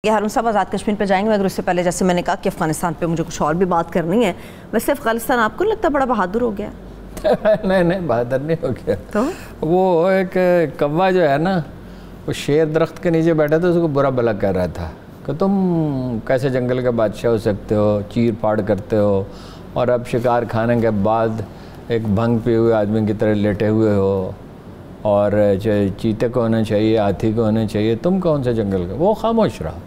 ہارون صاحب آزاد کشمیر پہ جائیں گے مگر اس سے پہلے جیسے میں نے کہا کہ افغانستان پہ مجھے کچھ اور بھی بات کرنی ہے. ویسے افغانستان آپ کو لگتا بڑا بہادر ہو گیا؟ نہیں بہادر نہیں ہو گیا. تو وہ ایک کوا جو ہے نا وہ شیر درخت کے نیچے بیٹھا تھا, اس کو برا بھلا کہہ رہا تھا کہ تم کیسے جنگل کے بادشاہ ہو سکتے ہو, چیر پھاڑ کرتے ہو اور اب شکار کھانے کے بعد ایک بھنگ پے ہوئے آدمی کی طرح لیٹے ہوئے ہو, اور چیتے کو ہونا چاہیے, ہاتھی کو ہونا چاہیے, تم کون سے جنگل کا. وہ خاموش رہا.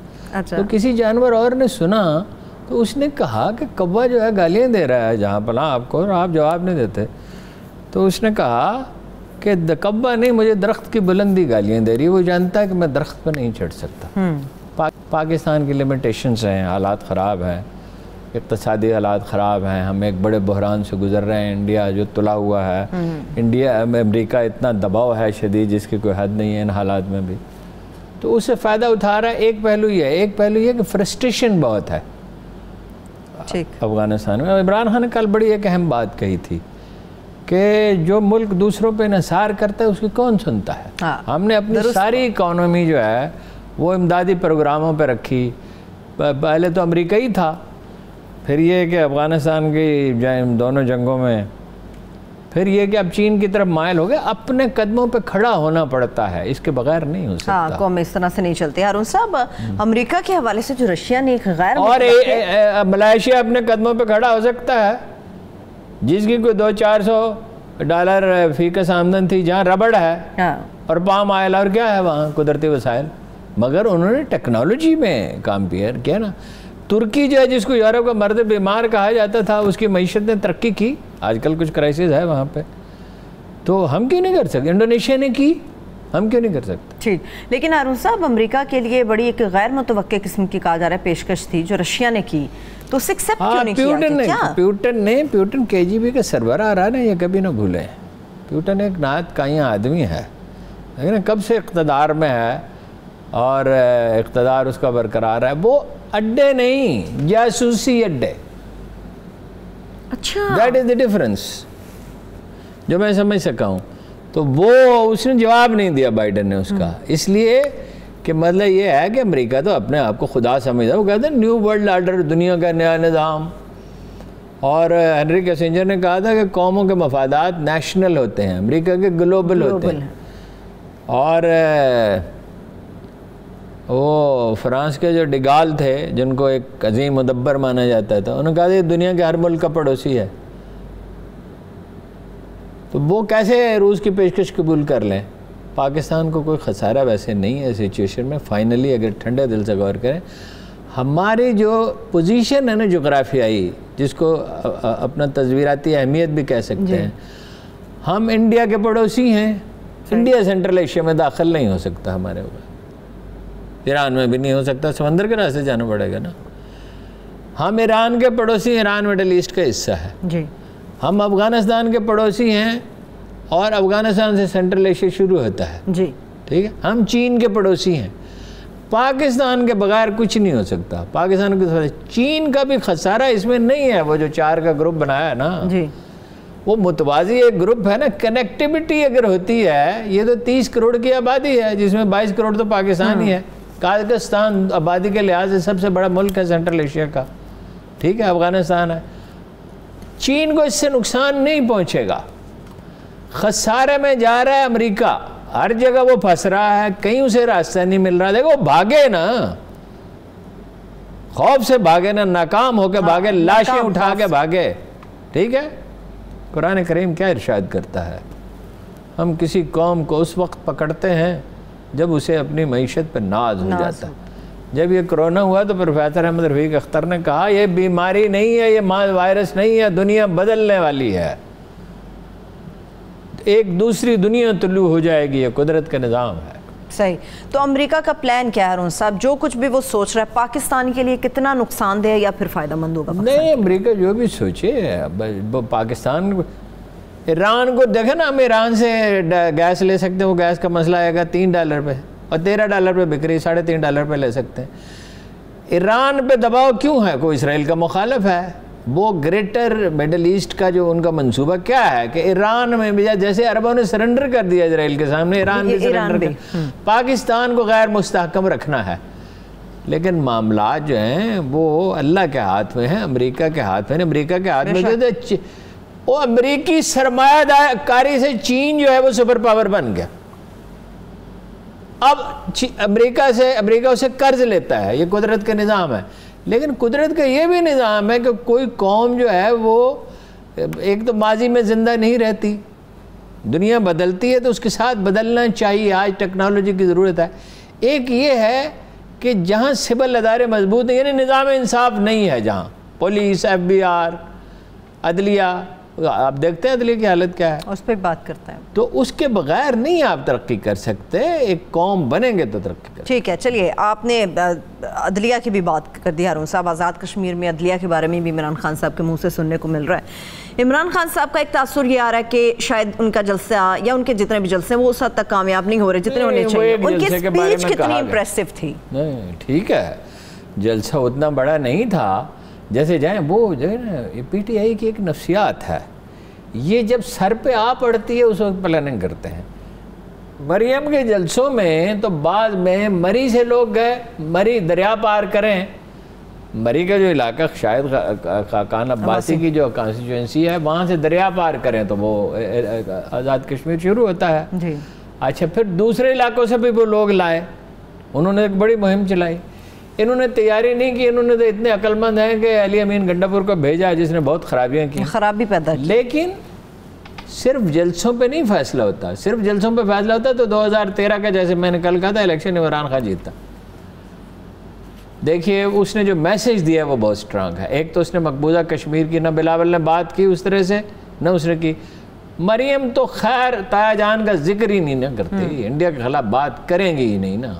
تو کسی جانور اور نے سنا تو اس نے کہا کہ کوا جو ہے گالیاں دے رہا ہے جہاں پلا آپ کو, اور آپ جواب نہیں دیتے. تو اس نے کہا کہ کوا نہیں, مجھے درخت کی بلندی گالیاں دے رہی ہے, وہ جانتا ہے کہ میں درخت پہ نہیں چڑھ سکتا. پاکستان کی لیمیٹیشنز ہیں, حالات خراب ہیں, اقتصادی حالات خراب ہیں, ہم ایک بڑے بحران سے گزر رہے ہیں. انڈیا جو تلا ہوا ہے, انڈیا میں امریکہ اتنا دباؤ ہے شدید جس کی کوئی حد نہیں ہے ان حالات میں بھی, تو اس سے فائدہ اٹھا رہا ہے. ایک پہلو یہ ہے, ایک پہلو یہ کہ فرسٹریشن بہت ہے افغانستان میں. عمران خان نے کل بڑی ایک اہم بات کہی تھی کہ جو ملک دوسروں پہ انحصار کرتا ہے اس کی کون سنتا ہے. ہم نے اپنی ساری اکانومی جو ہے وہ امدادی پروگراموں پہ رکھی. پہلے تو امریکہ ہی تھا, پھر یہ کہ افغانستان کی دونوں جنگوں میں, پھر یہ کہ اب چین کی طرف مائل ہو گئے. اپنے قدموں پہ کھڑا ہونا پڑتا ہے, اس کے بغیر نہیں ہو سکتا. قوم اس طرح سے نہیں چلتی. ہارون صاحب, امریکہ کے حوالے سے جو رشیا نے ایک غیر اور ملائیشیا اپنے قدموں پہ کھڑا ہو سکتا ہے جس کی کوئی $200-400 فی کس آمدن تھی, جہاں ربڑ ہے اور پام آئل اور کیا ہے وہاں قدرتی وسائل, مگر انہوں نے ٹیکنالوجی میں کام کیا نا. ترکی جو ہے جس کو یورپ کا مرد بیمار کہا جاتا تھا, اس کی معیشت نے ترقی کی. آج کل کچھ کرائسس ہے وہاں پہ, تو ہم کیوں نہیں کر سکتے؟ انڈونیشیا نے کی, ہم کیوں نہیں کر سکتے؟ ٹھیک. لیکن ہارون صاحب, امریکہ کے لیے بڑی ایک غیر متوقع قسم کی کہا جا رہا ہے پیشکش تھی جو رشیا نے کی, تو اسے ایکسیپٹ کیوں نہیں کیا؟ پیوٹن KGB کا سربراہ رہا نا, یہ کبھی نہ بھولیں. پیوٹن ایک نہایت کائیاں آدمی ہے, لیکن کب سے اقتدار میں ہے اور اقتدار اس کا برقرار ہے. وہ اڈے نہیں, جاسوسی اڈے. اچھا, دیٹ از دی ڈفرنس جو میں سمجھ سکا ہوں. تو وہ اس نے جواب نہیں دیا بائیڈن نے اس کا, اس لیے کہ مطلب یہ ہے کہ امریکہ تو اپنے آپ کو خدا سمجھتا ہے. وہ کہتے ہیں نیو ورلڈ آرڈر, دنیا کا نیا نظام. اور ہنری کیسنجر نے کہا تھا کہ قوموں کے مفادات نیشنل ہوتے ہیں, امریکہ کے گلوبل ہوتے ہیں. اور وہ فرانس کے جو ڈیگال تھے جن کو ایک عظیم مدبر مانا جاتا تھا, انہوں نے کہا کہ دنیا کے ہر ملک کا پڑوسی ہے. تو وہ کیسے روس کی پیشکش قبول کر لیں؟ پاکستان کو کوئی خسارہ ویسے نہیں ہے سچویشن میں. فائنلی اگر ٹھنڈے دل سے غور کریں, ہماری جو پوزیشن ہے نا جغرافیائی, جس کو اپنا تصویراتی اہمیت بھی کہہ سکتے ہیں, ہم انڈیا کے پڑوسی ہیں. انڈیا سینٹرل ایشیا میں داخل نہیں ہو سکتا ہمارے اوپر, ایران میں بھی نہیں ہو سکتا, سمندر کے راستے جانا پڑے گا نا. ہم ایران کے پڑوسی, ایران مڈل ایسٹ کا حصہ ہے. جی. ہم افغانستان کے پڑوسی ہیں اور افغانستان سے سینٹرل ایشیا شروع ہوتا ہے. جی ٹھیک ہے. ہم چین کے پڑوسی ہیں. پاکستان کے بغیر کچھ نہیں ہو سکتا. پاکستان کے چین کا بھی خسارہ اس میں نہیں ہے. وہ جو 4 کا گروپ بنایا ہے نا, جی, وہ متوازی ایک گروپ ہے نا. کنیکٹیوٹی اگر ہوتی ہے, یہ تو 30 کروڑ کی آبادی ہے جس میں 22 کروڑ تو پاکستان ہی ہے. قازقستان آبادی کے لحاظ سے سب سے بڑا ملک ہے سینٹرل ایشیا کا, ٹھیک ہے, افغانستان ہے. چین کو اس سے نقصان نہیں پہنچے گا. خسارے میں جا رہا ہے امریکہ, ہر جگہ وہ پھنس رہا ہے, کہیں اسے راستہ نہیں مل رہا. دیکھو وہ بھاگے نا, خوف سے بھاگے نا, ناکام ہو کے بھاگے, لاشیں اٹھا کے بھاگے. ٹھیک ہے. قرآن کریم کیا ارشاد کرتا ہے, ہم کسی قوم کو اس وقت پکڑتے ہیں جب اسے اپنی معیشت پہ ناز ہو جاتا ہے. جب یہ کرونا ہوا تو پروفیسر احمد رفیق اختر نے کہا یہ بیماری نہیں ہے, یہ وائرس نہیں ہے, دنیا بدلنے والی ہے, ایک دوسری دنیا طلوع ہو جائے گی, یہ قدرت کا نظام ہے. صحیح. تو امریکہ کا پلان کیا ہے ہارون صاحب؟ جو کچھ بھی وہ سوچ رہا ہے پاکستان کے لیے کتنا نقصان دہ یا پھر فائدہ مند ہوگا؟ نہیں, امریکہ جو بھی سوچے, پاکستان ایران کو دیکھیں نا, ہم ایران سے گیس لے سکتے ہیں. وہ گیس کا مسئلہ آئے گا $3 پہ اور $13 پہ بک رہی, $3.5 پہ لے سکتے ہیں. ایران پہ دباؤ کیوں ہے؟ کوئی اسرائیل کا مخالف ہے. وہ گریٹر مڈل ایسٹ کا جو ان کا منصوبہ کیا ہے کہ ایران میں بھی, جیسے عربوں نے سرنڈر کر دیا اسرائیل کے سامنے, ایران بھی سرنڈر کر, پاکستان کو غیر مستحکم رکھنا ہے. لیکن معاملات جو ہیں وہ اللہ کے ہاتھ میں ہیں، امریکہ کے ہاتھ میں. امریکہ کے ہاتھ میں جو وہ امریکی سرمایہ کاری سے چین جو ہے وہ سپر پاور بن گیا. اب امریکہ اسے قرض لیتا ہے، یہ قدرت کا نظام ہے. لیکن قدرت کا یہ بھی نظام ہے کہ کوئی قوم جو ہے وہ ایک تو ماضی میں زندہ نہیں رہتی، دنیا بدلتی ہے تو اس کے ساتھ بدلنا چاہیے. آج ٹیکنالوجی کی ضرورت ہے. ایک یہ ہے کہ جہاں سول ادارے مضبوط ہیں، یعنی نظام انصاف نہیں ہے، جہاں پولیس، ایف بی آر، عدلیہ، آپ دیکھتے ہیں عدلیہ کی حالت کیا ہے، اس پہ بات کرتے ہیں. تو اس کے بغیر نہیں آپ ترقی کر سکتے. ایک قوم بنیں گے تو ترقی کر. ٹھیک ہے، چلیے آپ نے عدلیہ کی بھی بات کر دی ہارون صاحب. آزاد کشمیر میں عدلیہ کے بارے میں بھی عمران خان صاحب کے منہ سے سننے کو مل رہا ہے. عمران خان صاحب کا ایک تاثر یہ آ رہا ہے کہ شاید ان کا جلسہ یا ان کے جتنے بھی جلسے وہ اس حد تک کامیاب نہیں ہو رہے جتنے ہونے چاہیے. ان کی سپیچ کتنی امپریسو تھی. نہیں ٹھیک ہے، جلسہ اتنا بڑا نہیں تھا. جیسے جائیں وہ جو ہے نا پی ٹی آئی کی ایک نفسیات ہے، یہ جب سر پہ آ پڑتی ہے اس وقت پلاننگ کرتے ہیں. مریم کے جلسوں میں تو بعد میں مری سے لوگ گئے، مری دریا پار کریں. مری کا جو علاقہ شاید خاقان عباسی کی جو کانسٹیچوئنسی ہے وہاں سے دریا پار کریں تو وہ آزاد کشمیر شروع ہوتا ہے. جی اچھا، پھر دوسرے علاقوں سے بھی وہ لوگ لائے، انہوں نے ایک بڑی مہم چلائی. انہوں نے تیاری نہیں کی، انہوں نے تو اتنے عقل مند ہیں کہ علی امین گنڈاپور کو بھیجا جس نے بہت خرابیاں کی، خرابی پیدا کی. لیکن صرف جلسوں پہ نہیں فیصلہ ہوتا. صرف جلسوں پہ فیصلہ ہوتا تو 2013 کا جیسے میں نے کل کہا تھا الیکشن عمران خان جیتا. دیکھیے اس نے جو میسیج دیا وہ بہت سٹرانگ ہے. ایک تو اس نے مقبوضہ کشمیر کی، نہ بلاول نے بات کی اس طرح سے، نہ اس نے کی. مریم تو خیر تایا جان کا ذکر ہی نہیں نہ کرتی، انڈیا کے خلاف بات کریں گی ہی نہیں نا،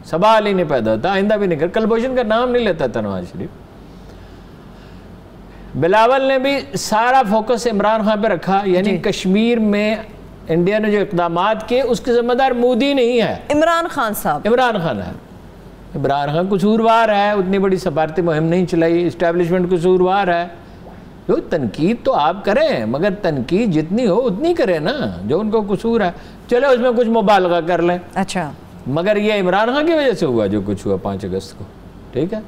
سوال ہی نہیں پیدا ہوتا، آئندہ بھی نہیں کر. کلبھوشن کا نام نہیں لیتا تھا نواز شریف. بلاول نے بھی سارا فوکس عمران خان پہ رکھا، یعنی کشمیر میں انڈیا نے جو اقدامات کیے اس کے ذمہ دار مودی نہیں ہے، عمران خان صاحب. عمران خان ہے. عمران خان قصوروار ہے، اتنی بڑی سفارتی مہم نہیں چلائی، اسٹیبلشمنٹ قصوروار ہے. جو تنقید تو آپ کریں مگر تنقید جتنی ہو اتنی کریں نا، جو ان کو قصور ہے چلے اس میں کچھ مبالغہ کر لیں. اچھا، مگر یہ عمران خان کی وجہ سے ہوا جو کچھ ہوا 5 اگست کو. ٹھیک ہے،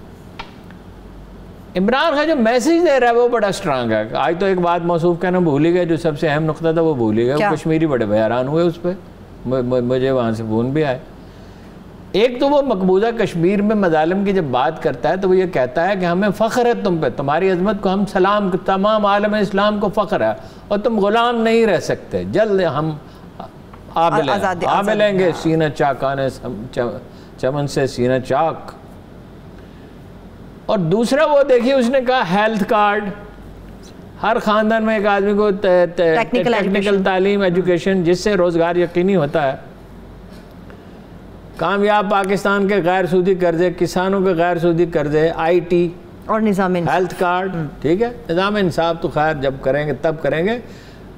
عمران خان جو میسیج دے رہا ہے وہ بڑا سٹرانگ ہے. آج تو ایک بات موصوف کہنا بھول ہی گئے، جو سب سے اہم نقطہ تھا وہ بھول ہی گئے. وہ کشمیری بڑے حیران ہوئے اس پہ، مجھے وہاں سے فون بھی آئے. ایک تو وہ مقبوضہ کشمیر میں مظالم کی جب بات کرتا ہے تو وہ یہ کہتا ہے کہ ہمیں فخر ہے تم پہ، تمہاری عظمت کو ہم سلام، تمام عالم اسلام کو فخر ہے اور تم غلام نہیں رہ سکتے. جلد ہم آ ملیں گے سینہ چاکانے چمن سے سینہ چاک. اور دوسرا وہ دیکھیے اس نے کہا ہیلتھ کارڈ، ہر خاندان میں ایک آدمی کو ٹیکنیکل تعلیم، ایجوکیشن، جس سے روزگار یقینی ہوتا ہے. کامیاب پاکستان کے غیر سودی قرضے، کسانوں کے غیر سودی قرضے، آئی ٹی اور نظام ہیلتھ کارڈ. ٹھیک ہے، نظام انصاف تو خیر جب کریں گے تب کریں گے،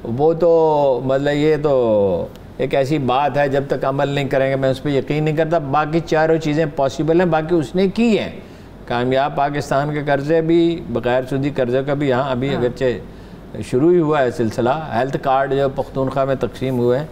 وہ تو مطلب یہ تو ایک ایسی بات ہے جب تک عمل نہیں کریں گے میں اس پہ یقین نہیں کرتا. باقی چاروں چیزیں پاسبل ہیں، باقی اس نے کی ہیں. کامیاب پاکستان کے قرضے بھی، بغیر سودی قرضے کا بھی یہاں ابھی اگرچہ شروع ہی ہوا ہے سلسلہ. ہیلتھ کارڈ جو پختونخوا میں تقسیم ہوئے ہیں